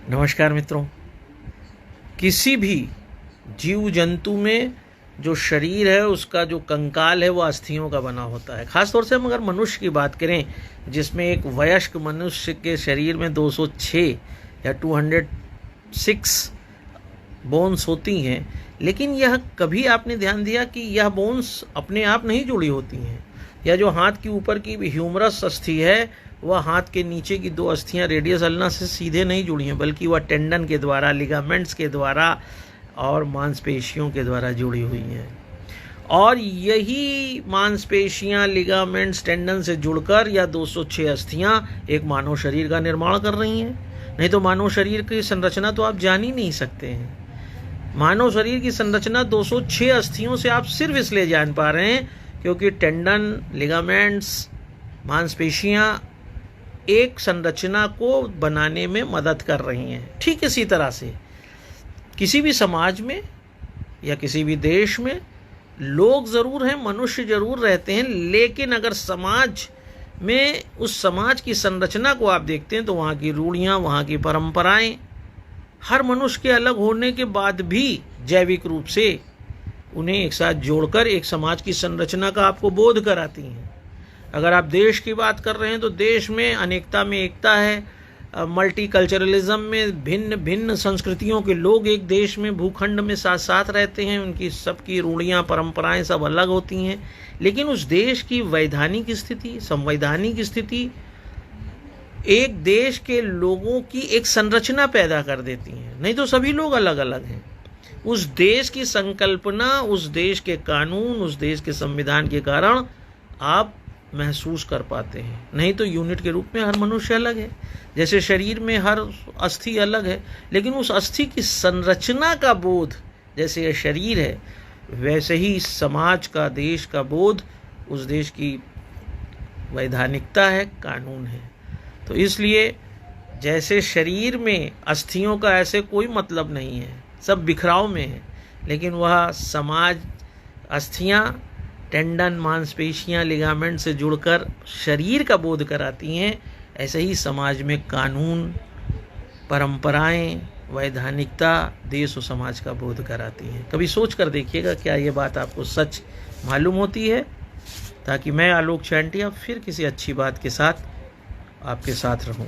नमस्कार मित्रों। किसी भी जीव जंतु में जो शरीर है उसका जो कंकाल है वो अस्थियों का बना होता है। ख़ास तौर से हम अगर मनुष्य की बात करें, जिसमें एक वयस्क मनुष्य के शरीर में 206 या 206 बोन्स होती हैं, लेकिन यह कभी आपने ध्यान दिया कि यह बोन्स अपने आप नहीं जुड़ी होती हैं। या जो हाथ के ऊपर की ह्यूमरस अस्थि है वह हाथ के नीचे की दो अस्थियां रेडियस अल्ना से सीधे नहीं जुड़ी हैं, बल्कि वह टेंडन के द्वारा, लिगामेंट्स के द्वारा और मांसपेशियों के द्वारा जुड़ी हुई हैं। और यही मांसपेशियां, लिगामेंट्स, टेंडन से जुड़कर या 206 अस्थियां एक मानव शरीर का निर्माण कर रही हैं। नहीं तो मानव शरीर की संरचना तो आप जान ही नहीं सकते हैं। मानव शरीर की संरचना 206 अस्थियों से आप सिर्फ इसलिए जान पा रहे हैं क्योंकि टेंडन, लिगामेंट्स, मांसपेशियां एक संरचना को बनाने में मदद कर रही हैं। ठीक इसी तरह से किसी भी समाज में या किसी भी देश में लोग ज़रूर हैं, मनुष्य ज़रूर रहते हैं, लेकिन अगर समाज में उस समाज की संरचना को आप देखते हैं तो वहाँ की रूढ़ियाँ, वहाँ की परंपराएं हर मनुष्य के अलग होने के बाद भी जैविक रूप से उन्हें एक साथ जोड़कर एक समाज की संरचना का आपको बोध कराती हैं। अगर आप देश की बात कर रहे हैं तो देश में अनेकता में एकता है। मल्टीकल्चरलिज्म में भिन्न भिन्न संस्कृतियों के लोग एक देश में, भूखंड में साथ साथ रहते हैं। उनकी सबकी रूढ़ियाँ, परंपराएं सब अलग होती हैं, लेकिन उस देश की वैधानिक स्थिति, संवैधानिक स्थिति एक देश के लोगों की एक संरचना पैदा कर देती हैं। नहीं तो सभी लोग अलग अलग हैं। उस देश की संकल्पना, उस देश के कानून, उस देश के संविधान के कारण आप महसूस कर पाते हैं। नहीं तो यूनिट के रूप में हर मनुष्य अलग है। जैसे शरीर में हर अस्थि अलग है, लेकिन उस अस्थि की संरचना का बोध जैसे यह शरीर है, वैसे ही समाज का, देश का बोध उस देश की वैधानिकता है, कानून है। तो इसलिए जैसे शरीर में अस्थियों का ऐसे कोई मतलब नहीं है, सब बिखराव में है, लेकिन वह समाज अस्थियां टेंडन, मांसपेशियां, लिगामेंट से जुड़कर शरीर का बोध कराती हैं। ऐसे ही समाज में कानून, परंपराएं, वैधानिकता देश और समाज का बोध कराती हैं। कभी सोच कर देखिएगा, क्या ये बात आपको सच मालूम होती है? ताकि मैं आलोक चांटिया फिर किसी अच्छी बात के साथ आपके साथ रहूं।